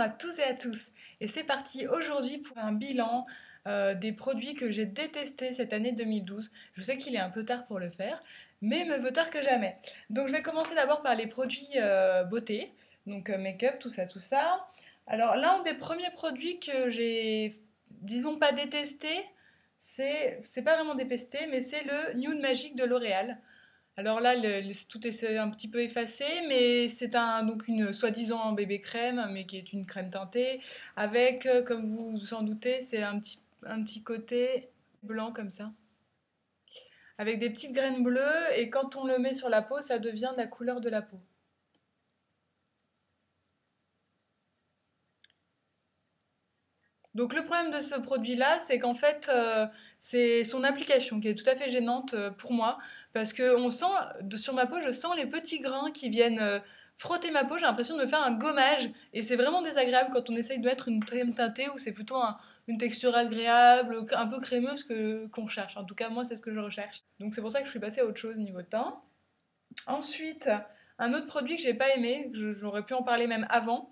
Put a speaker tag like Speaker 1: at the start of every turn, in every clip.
Speaker 1: à tous et à tous, et c'est parti aujourd'hui pour un bilan des produits que j'ai détestés cette année 2012. Je sais qu'il est un peu tard pour le faire, mais mieux vaut tard que jamais. Donc je vais commencer d'abord par les produits beauté, donc make-up, tout ça, tout ça. Alors l'un des premiers produits que j'ai, disons pas détesté, c'est pas vraiment détesté, mais c'est le Nude Magic de L'Oréal. Alors là, tout est un petit peu effacé, mais c'est donc une soi-disant bébé crème, mais qui est une crème teintée, avec, comme vous vous en doutez, c'est un petit côté blanc comme ça, avec des petites graines bleues, et quand on le met sur la peau, ça devient de la couleur de la peau. Donc le problème de ce produit-là, c'est qu'en fait, c'est son application qui est tout à fait gênante pour moi, parce que sur ma peau, je sens les petits grains qui viennent frotter ma peau, j'ai l'impression de me faire un gommage, et c'est vraiment désagréable quand on essaye de mettre une crème teintée où c'est plutôt une texture agréable, un peu crémeuse qu'on recherche. En tout cas, moi, c'est ce que je recherche. Donc c'est pour ça que je suis passée à autre chose niveau teint. Ensuite, un autre produit que j'ai pas aimé, j'aurais pu en parler même avant,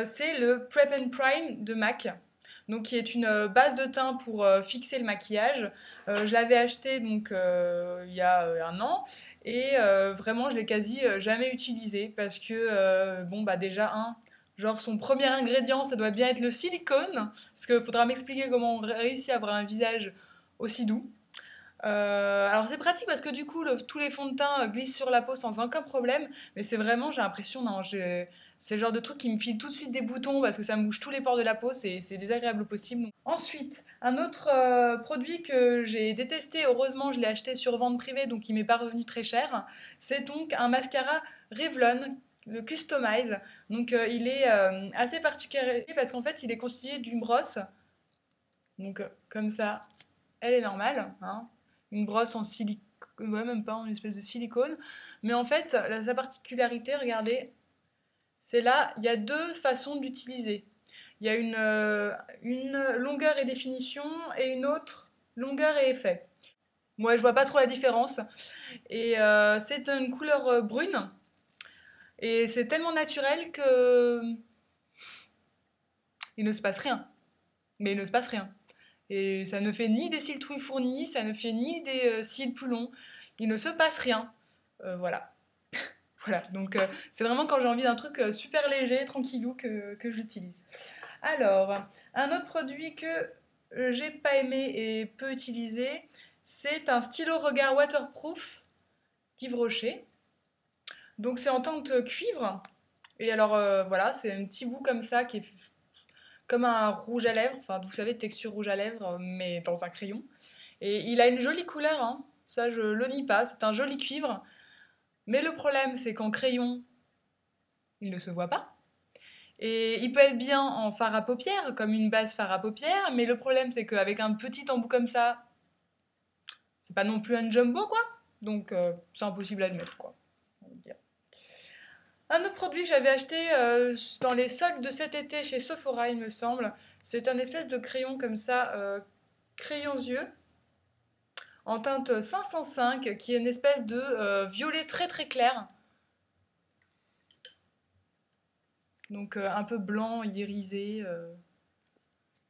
Speaker 1: c'est le Prep and Prime de MAC. Donc, qui est une base de teint pour fixer le maquillage. Je l'avais acheté donc il y a un an et vraiment je l'ai quasi jamais utilisé parce que bon bah déjà genre son premier ingrédient ça doit bien être le silicone parce qu'il faudra m'expliquer comment on réussit à avoir un visage aussi doux. Alors c'est pratique parce que du coup tous les fonds de teint glissent sur la peau sans aucun problème, mais c'est vraiment, j'ai l'impression, non, c'est le genre de truc qui me file tout de suite des boutons parce que ça me bouge tous les pores de la peau, c'est désagréable au possible. Ensuite, un autre produit que j'ai détesté, heureusement je l'ai acheté sur vente privée donc il m'est pas revenu très cher, c'est donc un mascara Revlon, le Customize. Donc il est assez particulier parce qu'en fait il est constitué d'une brosse, donc comme ça, elle est normale, hein, une brosse en silicone, ouais, même pas en espèce de silicone. Mais en fait, sa particularité, regardez, c'est là, il y a deux façons d'utiliser. Il y a une longueur et définition et une autre longueur et effet. Moi, je vois pas trop la différence. Et c'est une couleur brune. Et c'est tellement naturel que il ne se passe rien. Mais il ne se passe rien. Et ça ne fait ni des cils trop fournis, ça ne fait ni des cils plus longs. Il ne se passe rien. Voilà. Voilà. Donc c'est vraiment quand j'ai envie d'un truc super léger, tranquillou que j'utilise. Alors, un autre produit que j'ai pas aimé et peu utilisé, c'est un stylo regard waterproof Yves Rocher. Donc c'est en teinte cuivre. Et alors voilà, c'est un petit bout comme ça qui est comme un rouge à lèvres, enfin vous savez, texture rouge à lèvres, mais dans un crayon. Et il a une jolie couleur, hein. Ça je le nie pas, c'est un joli cuivre. Mais le problème, c'est qu'en crayon, il ne se voit pas. Et il peut être bien en fard à paupières, comme une base fard à paupières, mais le problème, c'est qu'avec un petit embout comme ça, c'est pas non plus un jumbo, quoi. Donc c'est impossible à le mettre, quoi. On va dire. Un autre produit que j'avais acheté dans les soldes de cet été chez Sephora, il me semble, c'est un espèce de crayon comme ça, crayon yeux, en teinte 505, qui est une espèce de violet très très clair. Donc un peu blanc, irisé,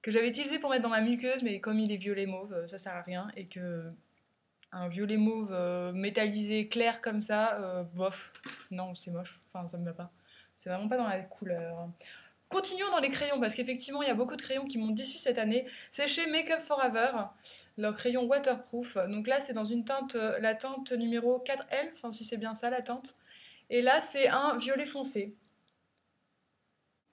Speaker 1: que j'avais utilisé pour mettre dans ma muqueuse, mais comme il est violet mauve, ça sert à rien, et que un violet mauve métallisé clair comme ça, bof, non, c'est moche, enfin ça me va pas. C'est vraiment pas dans la couleur. Continuons dans les crayons, parce qu'effectivement, il y a beaucoup de crayons qui m'ont déçu cette année. C'est chez Make Up Forever, leur crayon waterproof. Donc là, c'est dans une teinte, la teinte numéro 4L, enfin si c'est bien ça la teinte. Et là, c'est un violet foncé.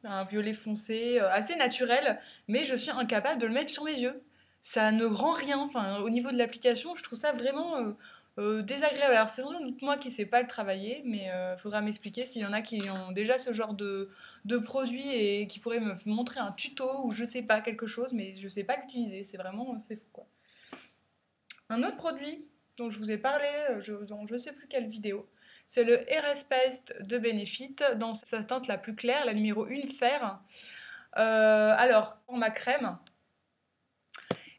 Speaker 1: Un violet foncé assez naturel, mais je suis incapable de le mettre sur mes yeux. Ça ne rend rien, enfin, au niveau de l'application, je trouve ça vraiment désagréable. Alors c'est sans doute moi qui ne sais pas le travailler, mais il faudra m'expliquer s'il y en a qui ont déjà ce genre de produit et qui pourraient me montrer un tuto ou je sais pas, quelque chose, mais je sais pas l'utiliser, c'est vraiment, c'est fou quoi. Un autre produit dont je vous ai parlé dans je sais plus quelle vidéo, c'est le Airspest de Benefit dans sa teinte la plus claire, la numéro 1 fer. Alors, pour ma crème,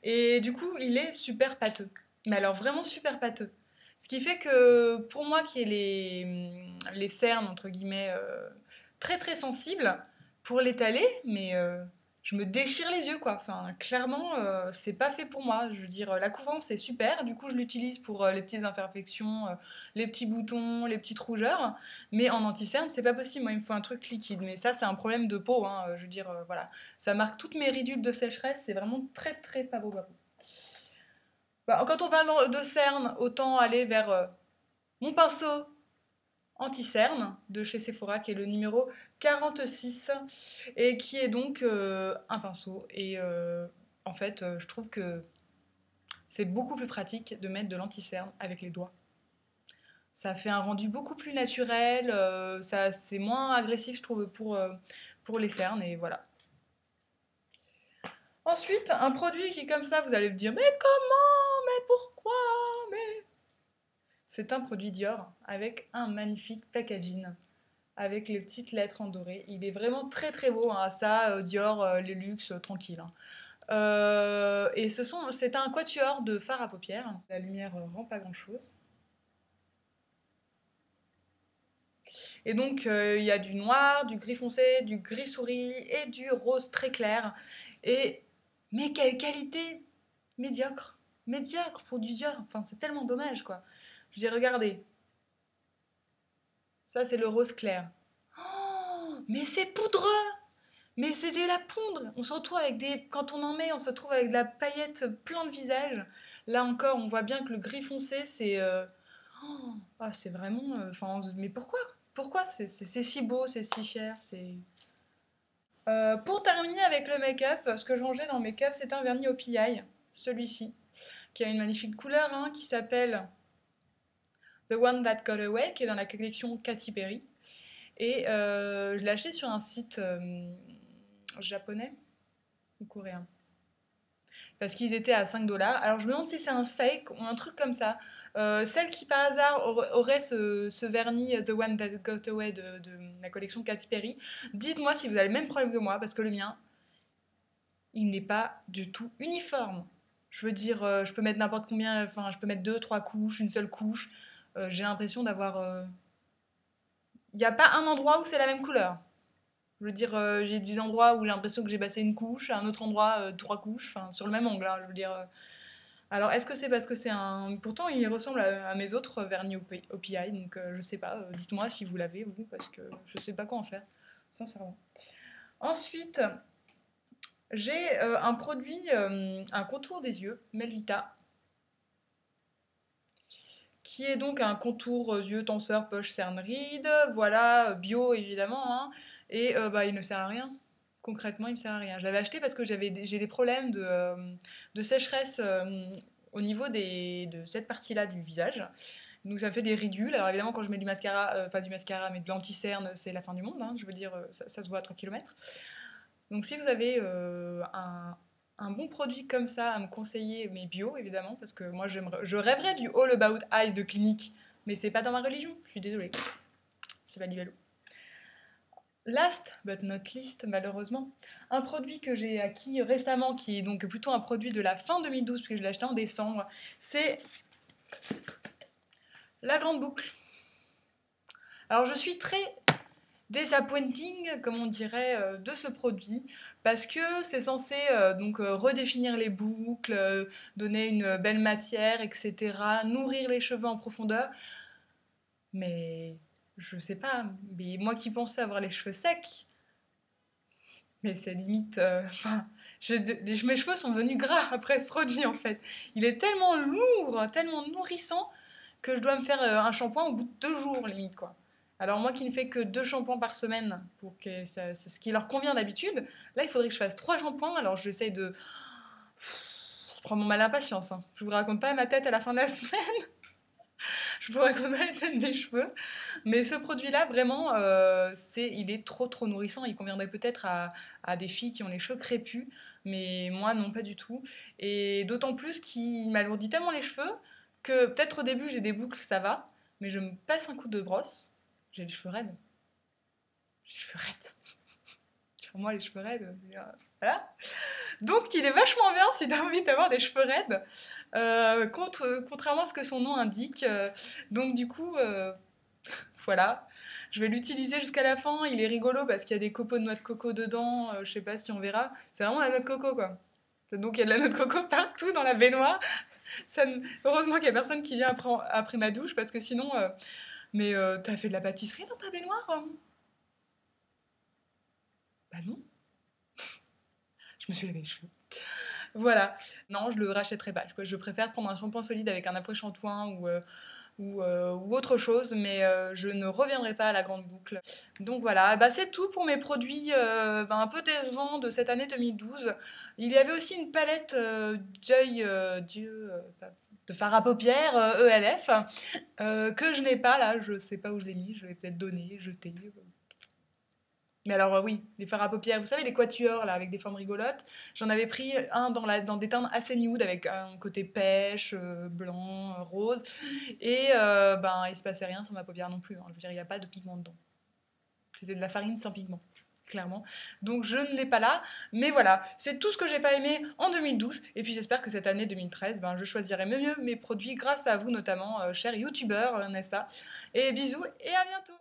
Speaker 1: et du coup, il est super pâteux. Mais alors, vraiment super pâteux. Ce qui fait que pour moi qui ai les cernes, entre guillemets, très très sensibles, pour l'étaler, mais je me déchire les yeux, quoi. Enfin, clairement, c'est pas fait pour moi. Je veux dire, la couvrance, c'est super. Du coup, je l'utilise pour les petites imperfections, les petits boutons, les petites rougeurs. Mais en anti-cerne, c'est pas possible. Moi, il me faut un truc liquide. Mais ça, c'est un problème de peau, hein. Je veux dire, voilà. Ça marque toutes mes ridules de sécheresse. C'est vraiment très, très pas beau, pas beau. Bah, quand on parle de cerne, autant aller vers mon pinceau anti-cerne de chez Sephora, qui est le numéro 46, et qui est donc un pinceau. Et en fait, je trouve que c'est beaucoup plus pratique de mettre de l'anti-cerne avec les doigts. Ça fait un rendu beaucoup plus naturel, ça, c'est moins agressif, je trouve, pour les cernes, et voilà. Ensuite, un produit qui, comme ça, vous allez me dire, mais comment, mais pourquoi, mais... C'est un produit Dior avec un magnifique packaging, avec les petites lettres en doré. Il est vraiment très très beau, hein. Ça, Dior, les luxe, tranquille, hein. Et c'est un quatuor de fard à paupières. La lumière rend pas grand chose. Et donc il y a du noir, du gris foncé, du gris souris et du rose très clair. Et mais quelle qualité médiocre, médiocre pour du Dior. Enfin c'est tellement dommage quoi. Je dis regardez, ça c'est le rose clair. Oh, mais c'est poudreux. Mais c'est de la poudre. On se retrouve avec des. Quand on en met, on se retrouve avec de la paillette plein de visage. Là encore, on voit bien que le gris foncé, c'est. Oh, ah, c'est vraiment. Enfin, mais pourquoi? Pourquoi c'est si beau, c'est si cher, c'est. Pour terminer avec le make-up, ce que je rangeais dans le make-up, c'est un vernis au PI, celui-ci, qui a une magnifique couleur, hein, qui s'appelle The One That Got Away, qui est dans la collection Katy Perry. Et je l'ai acheté sur un site japonais ou coréen. Parce qu'ils étaient à 5 $. Alors je me demande si c'est un fake ou un truc comme ça. Celle qui par hasard aurait ce vernis The One That Got Away de la collection Katy Perry, dites-moi si vous avez le même problème que moi, parce que le mien, il n'est pas du tout uniforme. Je veux dire, je peux mettre n'importe combien, enfin je peux mettre 2, 3 couches, une seule couche. J'ai l'impression d'avoir... Il n'y a pas un endroit où c'est la même couleur. Je veux dire, j'ai des endroits où j'ai l'impression que j'ai passé une couche, à un autre endroit, 3 couches, enfin sur le même angle, hein, je veux dire. Alors, est-ce que c'est parce que c'est un. Pourtant, il ressemble à mes autres vernis au PI, donc je sais pas. Dites-moi si vous l'avez, vous, parce que je sais pas quoi en faire, sincèrement. Ensuite, j'ai un produit, un contour des yeux, Melvita, qui est donc un contour yeux, tenseur, poche, cerne, ride, voilà, bio évidemment, hein, et bah, il ne sert à rien. Concrètement, il ne sert à rien. Je l'avais acheté parce que j'ai des problèmes de sécheresse au niveau de cette partie-là du visage. Donc ça me fait des ridules. Alors évidemment, quand je mets du mascara, pas du mascara, mais de l'anti-cerne, c'est la fin du monde, hein. Je veux dire, ça se voit à 3 km. Donc si vous avez un bon produit comme ça à me conseiller, mais bio évidemment, parce que moi je rêverais du All About Eyes de Clinique, mais c'est pas dans ma religion, je suis désolée. C'est pas du vélo. Last but not least, malheureusement, un produit que j'ai acquis récemment, qui est donc plutôt un produit de la fin 2012, puisque je l'ai acheté en décembre, c'est la grande boucle. Alors je suis très disappointing, comme on dirait, de ce produit, parce que c'est censé donc redéfinir les boucles, donner une belle matière, etc., nourrir les cheveux en profondeur. Mais je sais pas, mais moi qui pensais avoir les cheveux secs, mais c'est limite. Enfin, mes cheveux sont devenus gras après ce produit en fait. Il est tellement lourd, tellement nourrissant que je dois me faire un shampoing au bout de 2 jours limite quoi. Alors moi qui ne fais que 2 shampoings par semaine pour que c'est ce qui leur convient d'habitude, là il faudrait que je fasse 3 shampoings. Alors j'essaye de. Je prends mon mal à patience. Hein. Je vous raconte pas ma tête à la fin de la semaine. Je vous raconte pas la tête de mes cheveux. Mais ce produit-là, vraiment, il est trop trop nourrissant. Il conviendrait peut-être à des filles qui ont les cheveux crépus, mais moi non, pas du tout. Et d'autant plus qu'il m'alourdit tellement les cheveux que peut-être au début j'ai des boucles, ça va, mais je me passe un coup de brosse, j'ai les cheveux raides. J'ai les cheveux raides. Sur moi, les cheveux raides. Voilà. Donc il est vachement bien si t'as envie d'avoir des cheveux raides, contrairement à ce que son nom indique. Donc du coup, voilà. Je vais l'utiliser jusqu'à la fin. Il est rigolo parce qu'il y a des copeaux de noix de coco dedans. Je sais pas si on verra. C'est vraiment la noix de coco, quoi. Donc il y a de la noix de coco partout dans la baignoire. Heureusement qu'il y a personne qui vient après ma douche parce que sinon. Mais t'as fait de la pâtisserie dans ta baignoire? Bah non, je me suis lavé les cheveux. Voilà. Non, je le rachèterai pas. Je préfère prendre un shampoing solide avec un après-shampoing ou autre chose, mais je ne reviendrai pas à la grande boucle. Donc voilà, bah, c'est tout pour mes produits bah, un peu décevants de cette année 2012. Il y avait aussi une palette de fard à paupières ELF que je n'ai pas là, je sais pas où je l'ai mis, je l'ai peut-être donné, jeté. Mais alors oui, les fards à paupières, vous savez les quatuors là avec des formes rigolotes. J'en avais pris un dans des teintes assez nude avec un côté pêche, blanc, rose. Et ben il se passait rien sur ma paupière non plus, hein. Je veux dire, il n'y a pas de pigment dedans. C'était de la farine sans pigment, clairement. Donc je ne l'ai pas là. Mais voilà, c'est tout ce que j'ai pas aimé en 2012. Et puis j'espère que cette année 2013, ben, je choisirai mieux mes produits grâce à vous notamment, chers youtubeurs, n'est-ce pas? Et bisous et à bientôt.